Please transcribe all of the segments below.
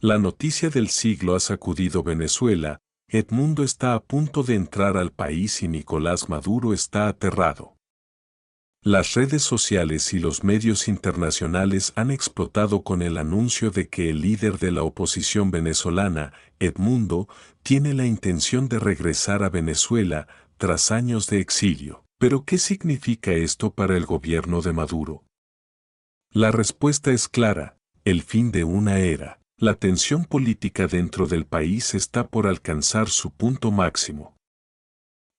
La noticia del siglo ha sacudido Venezuela, Edmundo está a punto de entrar al país y Nicolás Maduro está aterrado. Las redes sociales y los medios internacionales han explotado con el anuncio de que el líder de la oposición venezolana, Edmundo, tiene la intención de regresar a Venezuela tras años de exilio. ¿Pero qué significa esto para el gobierno de Maduro? La respuesta es clara: el fin de una era. La tensión política dentro del país está por alcanzar su punto máximo.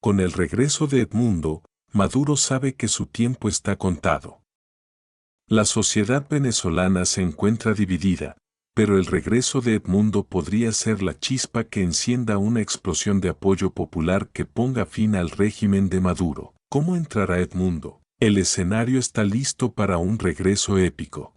Con el regreso de Edmundo, Maduro sabe que su tiempo está contado. La sociedad venezolana se encuentra dividida, pero el regreso de Edmundo podría ser la chispa que encienda una explosión de apoyo popular que ponga fin al régimen de Maduro. ¿Cómo entrará Edmundo? El escenario está listo para un regreso épico.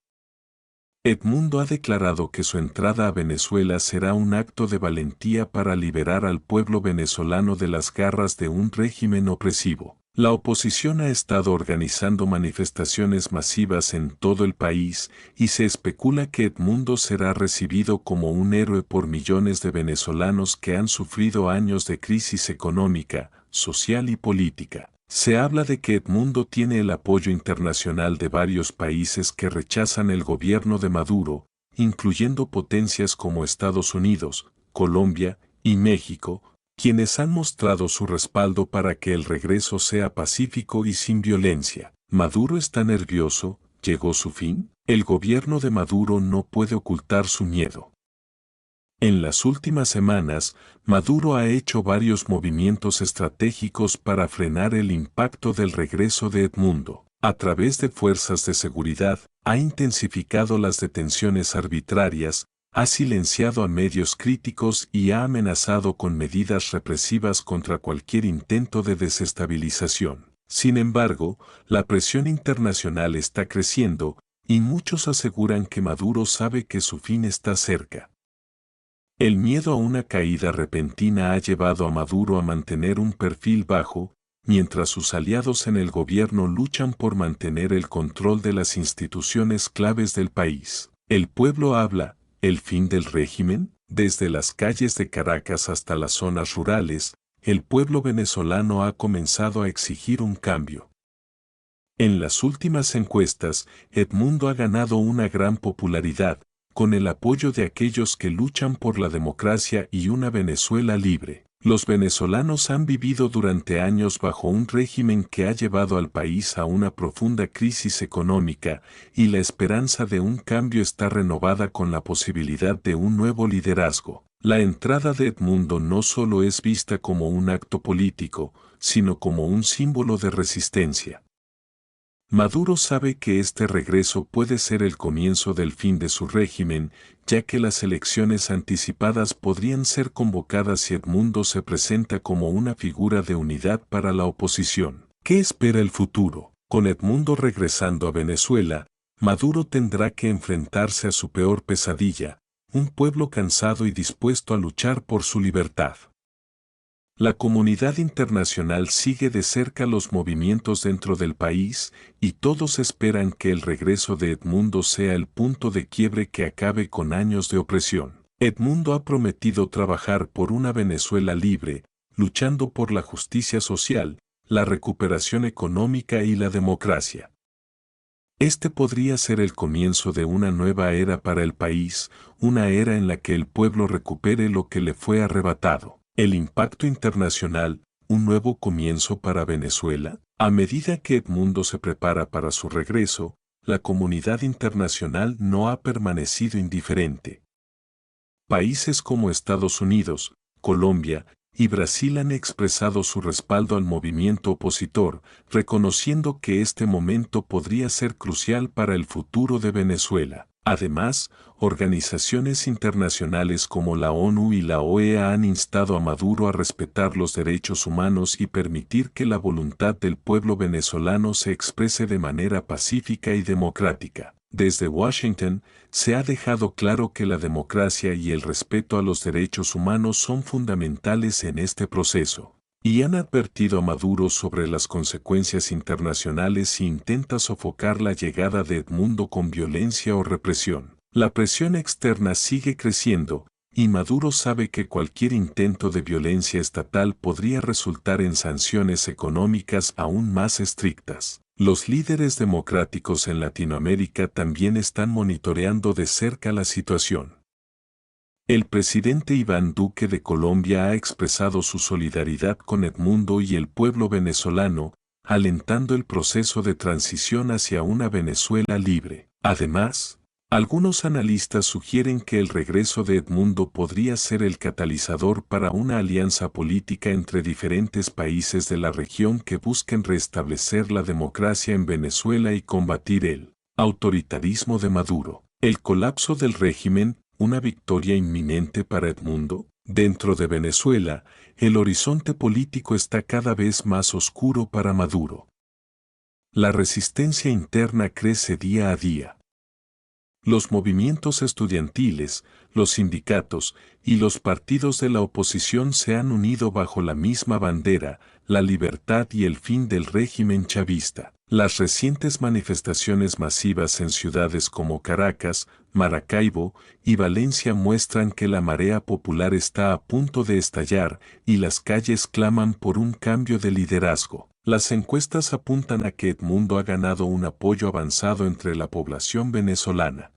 Edmundo ha declarado que su entrada a Venezuela será un acto de valentía para liberar al pueblo venezolano de las garras de un régimen opresivo. La oposición ha estado organizando manifestaciones masivas en todo el país y se especula que Edmundo será recibido como un héroe por millones de venezolanos que han sufrido años de crisis económica, social y política. Se habla de que Edmundo tiene el apoyo internacional de varios países que rechazan el gobierno de Maduro, incluyendo potencias como Estados Unidos, Colombia y México, quienes han mostrado su respaldo para que el regreso sea pacífico y sin violencia. ¿Maduro está nervioso? ¿Llegó su fin? El gobierno de Maduro no puede ocultar su miedo. En las últimas semanas, Maduro ha hecho varios movimientos estratégicos para frenar el impacto del regreso de Edmundo. A través de fuerzas de seguridad, ha intensificado las detenciones arbitrarias, ha silenciado a medios críticos y ha amenazado con medidas represivas contra cualquier intento de desestabilización. Sin embargo, la presión internacional está creciendo, y muchos aseguran que Maduro sabe que su fin está cerca. El miedo a una caída repentina ha llevado a Maduro a mantener un perfil bajo, mientras sus aliados en el gobierno luchan por mantener el control de las instituciones claves del país. El pueblo habla: ¿el fin del régimen? Desde las calles de Caracas hasta las zonas rurales, el pueblo venezolano ha comenzado a exigir un cambio. En las últimas encuestas, Edmundo ha ganado una gran popularidad, con el apoyo de aquellos que luchan por la democracia y una Venezuela libre. Los venezolanos han vivido durante años bajo un régimen que ha llevado al país a una profunda crisis económica, y la esperanza de un cambio está renovada con la posibilidad de un nuevo liderazgo. La entrada de Edmundo no solo es vista como un acto político, sino como un símbolo de resistencia. Maduro sabe que este regreso puede ser el comienzo del fin de su régimen, ya que las elecciones anticipadas podrían ser convocadas si Edmundo se presenta como una figura de unidad para la oposición. ¿Qué espera el futuro? Con Edmundo regresando a Venezuela, Maduro tendrá que enfrentarse a su peor pesadilla, un pueblo cansado y dispuesto a luchar por su libertad. La comunidad internacional sigue de cerca los movimientos dentro del país, y todos esperan que el regreso de Edmundo sea el punto de quiebre que acabe con años de opresión. Edmundo ha prometido trabajar por una Venezuela libre, luchando por la justicia social, la recuperación económica y la democracia. Este podría ser el comienzo de una nueva era para el país, una era en la que el pueblo recupere lo que le fue arrebatado. El impacto internacional, un nuevo comienzo para Venezuela. A medida que Edmundo se prepara para su regreso, la comunidad internacional no ha permanecido indiferente. Países como Estados Unidos, Colombia y Brasil han expresado su respaldo al movimiento opositor, reconociendo que este momento podría ser crucial para el futuro de Venezuela. Además, organizaciones internacionales como la ONU y la OEA han instado a Maduro a respetar los derechos humanos y permitir que la voluntad del pueblo venezolano se exprese de manera pacífica y democrática. Desde Washington, se ha dejado claro que la democracia y el respeto a los derechos humanos son fundamentales en este proceso, y han advertido a Maduro sobre las consecuencias internacionales si intenta sofocar la llegada de Edmundo con violencia o represión. La presión externa sigue creciendo, y Maduro sabe que cualquier intento de violencia estatal podría resultar en sanciones económicas aún más estrictas. Los líderes democráticos en Latinoamérica también están monitoreando de cerca la situación. El presidente Iván Duque de Colombia ha expresado su solidaridad con Edmundo y el pueblo venezolano, alentando el proceso de transición hacia una Venezuela libre. Además, algunos analistas sugieren que el regreso de Edmundo podría ser el catalizador para una alianza política entre diferentes países de la región que busquen restablecer la democracia en Venezuela y combatir el autoritarismo de Maduro. El colapso del régimen, una victoria inminente para Edmundo. Dentro de Venezuela, el horizonte político está cada vez más oscuro para Maduro. La resistencia interna crece día a día. Los movimientos estudiantiles, los sindicatos y los partidos de la oposición se han unido bajo la misma bandera, la libertad y el fin del régimen chavista. Las recientes manifestaciones masivas en ciudades como Caracas, Maracaibo y Valencia muestran que la marea popular está a punto de estallar y las calles claman por un cambio de liderazgo. Las encuestas apuntan a que Edmundo ha ganado un apoyo avanzado entre la población venezolana.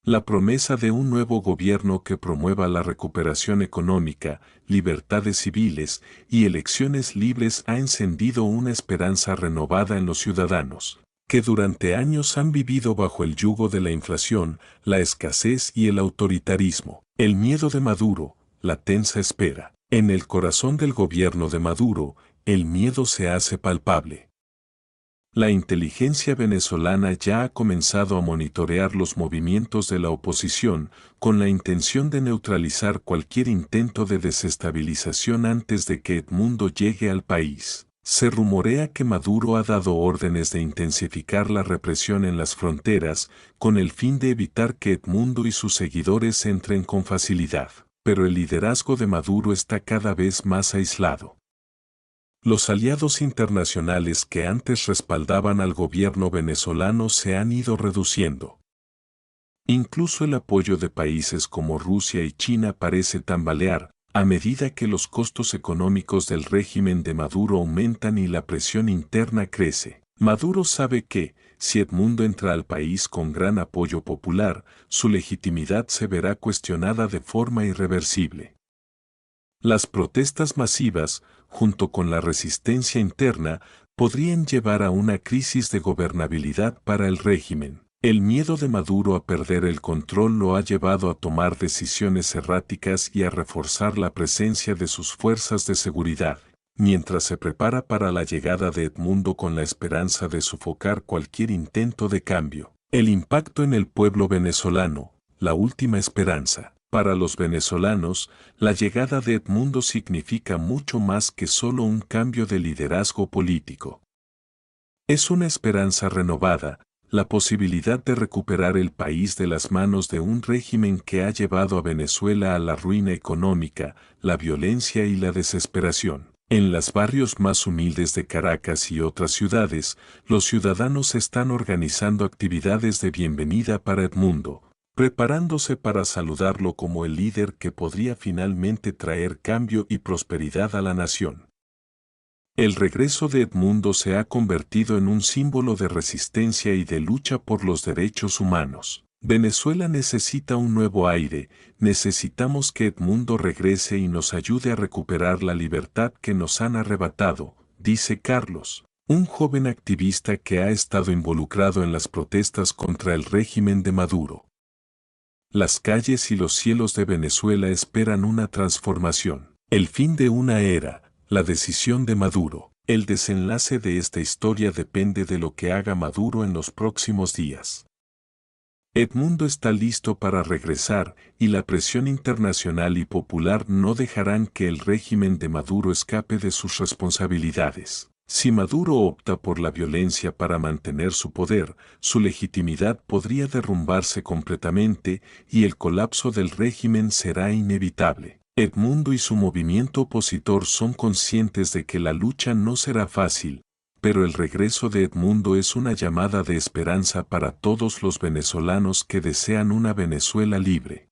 La promesa de un nuevo gobierno que promueva la recuperación económica, libertades civiles y elecciones libres ha encendido una esperanza renovada en los ciudadanos, que durante años han vivido bajo el yugo de la inflación, la escasez y el autoritarismo. El miedo de Maduro, la tensa espera. En el corazón del gobierno de Maduro, el miedo se hace palpable. La inteligencia venezolana ya ha comenzado a monitorear los movimientos de la oposición con la intención de neutralizar cualquier intento de desestabilización antes de que Edmundo llegue al país. Se rumorea que Maduro ha dado órdenes de intensificar la represión en las fronteras con el fin de evitar que Edmundo y sus seguidores entren con facilidad. Pero el liderazgo de Maduro está cada vez más aislado. Los aliados internacionales que antes respaldaban al gobierno venezolano se han ido reduciendo. Incluso el apoyo de países como Rusia y China parece tambalear, a medida que los costos económicos del régimen de Maduro aumentan y la presión interna crece. Maduro sabe que, si Edmundo entra al país con gran apoyo popular, su legitimidad se verá cuestionada de forma irreversible. Las protestas masivas, junto con la resistencia interna, podrían llevar a una crisis de gobernabilidad para el régimen. El miedo de Maduro a perder el control lo ha llevado a tomar decisiones erráticas y a reforzar la presencia de sus fuerzas de seguridad, mientras se prepara para la llegada de Edmundo con la esperanza de sofocar cualquier intento de cambio. El impacto en el pueblo venezolano, la última esperanza. Para los venezolanos, la llegada de Edmundo significa mucho más que solo un cambio de liderazgo político. Es una esperanza renovada, la posibilidad de recuperar el país de las manos de un régimen que ha llevado a Venezuela a la ruina económica, la violencia y la desesperación. En los barrios más humildes de Caracas y otras ciudades, los ciudadanos están organizando actividades de bienvenida para Edmundo, preparándose para saludarlo como el líder que podría finalmente traer cambio y prosperidad a la nación. El regreso de Edmundo se ha convertido en un símbolo de resistencia y de lucha por los derechos humanos. Venezuela necesita un nuevo aire, necesitamos que Edmundo regrese y nos ayude a recuperar la libertad que nos han arrebatado, dice Carlos, un joven activista que ha estado involucrado en las protestas contra el régimen de Maduro. Las calles y los cielos de Venezuela esperan una transformación, el fin de una era, la decisión de Maduro. El desenlace de esta historia depende de lo que haga Maduro en los próximos días. Edmundo está listo para regresar y la presión internacional y popular no dejarán que el régimen de Maduro escape de sus responsabilidades. Si Maduro opta por la violencia para mantener su poder, su legitimidad podría derrumbarse completamente y el colapso del régimen será inevitable. Edmundo y su movimiento opositor son conscientes de que la lucha no será fácil, pero el regreso de Edmundo es una llamada de esperanza para todos los venezolanos que desean una Venezuela libre.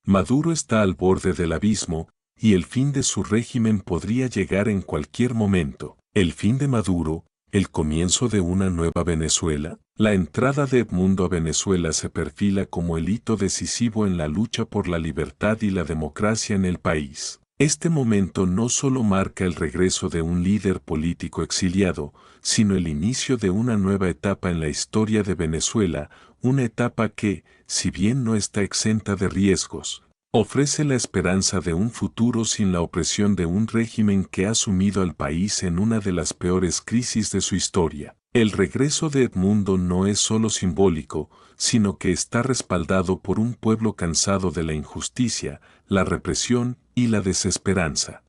Maduro está al borde del abismo, y el fin de su régimen podría llegar en cualquier momento. El fin de Maduro, el comienzo de una nueva Venezuela. La entrada de Edmundo a Venezuela se perfila como el hito decisivo en la lucha por la libertad y la democracia en el país. Este momento no solo marca el regreso de un líder político exiliado, sino el inicio de una nueva etapa en la historia de Venezuela, una etapa que, si bien no está exenta de riesgos, ofrece la esperanza de un futuro sin la opresión de un régimen que ha sumido al país en una de las peores crisis de su historia. El regreso de Edmundo no es solo simbólico, sino que está respaldado por un pueblo cansado de la injusticia, la represión y la desesperanza.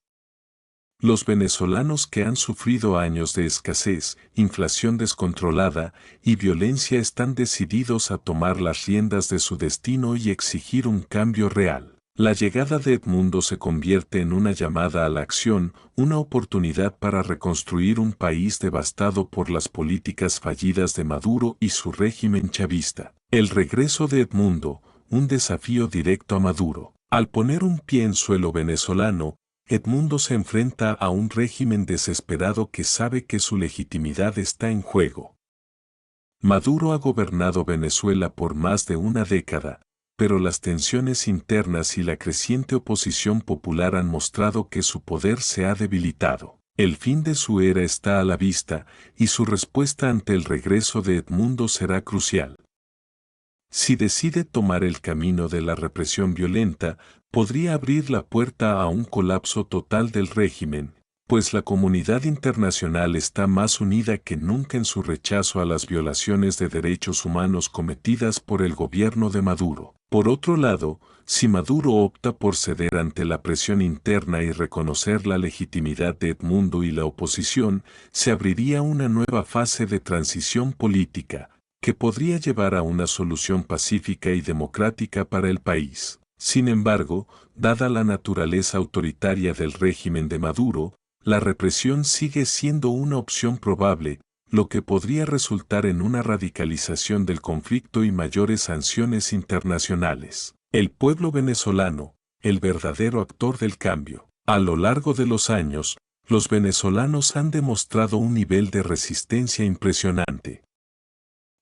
Los venezolanos que han sufrido años de escasez, inflación descontrolada y violencia están decididos a tomar las riendas de su destino y exigir un cambio real. La llegada de Edmundo se convierte en una llamada a la acción, una oportunidad para reconstruir un país devastado por las políticas fallidas de Maduro y su régimen chavista. El regreso de Edmundo, un desafío directo a Maduro. Al poner un pie en suelo venezolano, Edmundo se enfrenta a un régimen desesperado que sabe que su legitimidad está en juego. Maduro ha gobernado Venezuela por más de una década, pero las tensiones internas y la creciente oposición popular han mostrado que su poder se ha debilitado. El fin de su era está a la vista, y su respuesta ante el regreso de Edmundo será crucial. Si decide tomar el camino de la represión violenta, podría abrir la puerta a un colapso total del régimen, pues la comunidad internacional está más unida que nunca en su rechazo a las violaciones de derechos humanos cometidas por el gobierno de Maduro. Por otro lado, si Maduro opta por ceder ante la presión interna y reconocer la legitimidad de Edmundo y la oposición, se abriría una nueva fase de transición política, que podría llevar a una solución pacífica y democrática para el país. Sin embargo, dada la naturaleza autoritaria del régimen de Maduro, la represión sigue siendo una opción probable, lo que podría resultar en una radicalización del conflicto y mayores sanciones internacionales. El pueblo venezolano, el verdadero actor del cambio. A lo largo de los años, los venezolanos han demostrado un nivel de resistencia impresionante.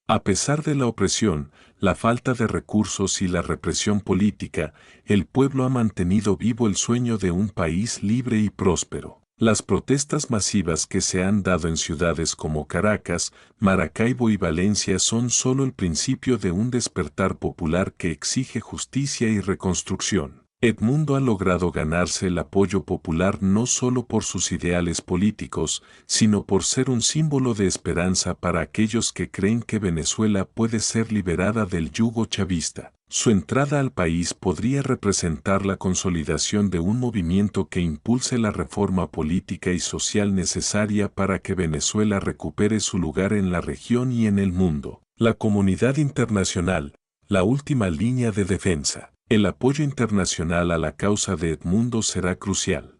A pesar de la opresión, la falta de recursos y la represión política, el pueblo ha mantenido vivo el sueño de un país libre y próspero. Las protestas masivas que se han dado en ciudades como Caracas, Maracaibo y Valencia son solo el principio de un despertar popular que exige justicia y reconstrucción. Edmundo ha logrado ganarse el apoyo popular no solo por sus ideales políticos, sino por ser un símbolo de esperanza para aquellos que creen que Venezuela puede ser liberada del yugo chavista. Su entrada al país podría representar la consolidación de un movimiento que impulse la reforma política y social necesaria para que Venezuela recupere su lugar en la región y en el mundo. La comunidad internacional, la última línea de defensa. El apoyo internacional a la causa de Edmundo será crucial.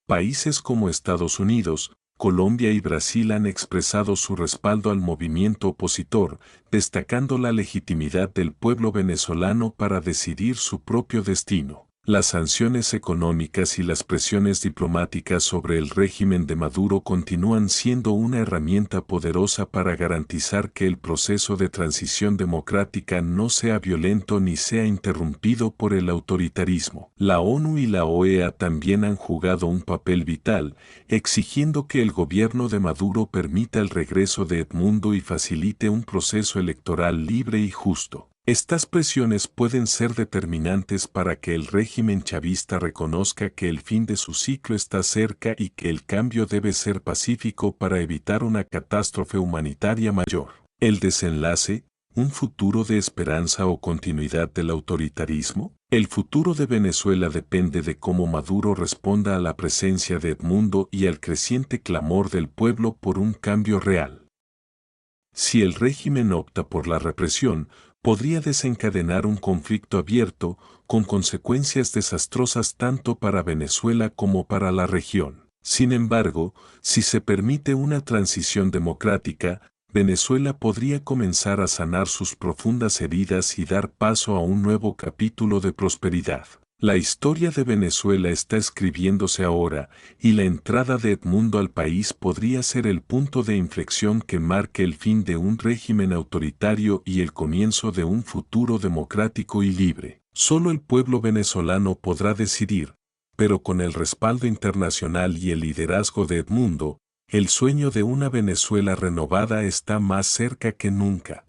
Países como Estados Unidos, Colombia y Brasil han expresado su respaldo al movimiento opositor, destacando la legitimidad del pueblo venezolano para decidir su propio destino. Las sanciones económicas y las presiones diplomáticas sobre el régimen de Maduro continúan siendo una herramienta poderosa para garantizar que el proceso de transición democrática no sea violento ni sea interrumpido por el autoritarismo. La ONU y la OEA también han jugado un papel vital, exigiendo que el gobierno de Maduro permita el regreso de Edmundo y facilite un proceso electoral libre y justo. Estas presiones pueden ser determinantes para que el régimen chavista reconozca que el fin de su ciclo está cerca y que el cambio debe ser pacífico para evitar una catástrofe humanitaria mayor. El desenlace, un futuro de esperanza o continuidad del autoritarismo. El futuro de Venezuela depende de cómo Maduro responda a la presencia de Edmundo y al creciente clamor del pueblo por un cambio real. Si el régimen opta por la represión, podría desencadenar un conflicto abierto, con consecuencias desastrosas tanto para Venezuela como para la región. Sin embargo, si se permite una transición democrática, Venezuela podría comenzar a sanar sus profundas heridas y dar paso a un nuevo capítulo de prosperidad. La historia de Venezuela está escribiéndose ahora, y la entrada de Edmundo al país podría ser el punto de inflexión que marque el fin de un régimen autoritario y el comienzo de un futuro democrático y libre. Solo el pueblo venezolano podrá decidir, pero con el respaldo internacional y el liderazgo de Edmundo, el sueño de una Venezuela renovada está más cerca que nunca.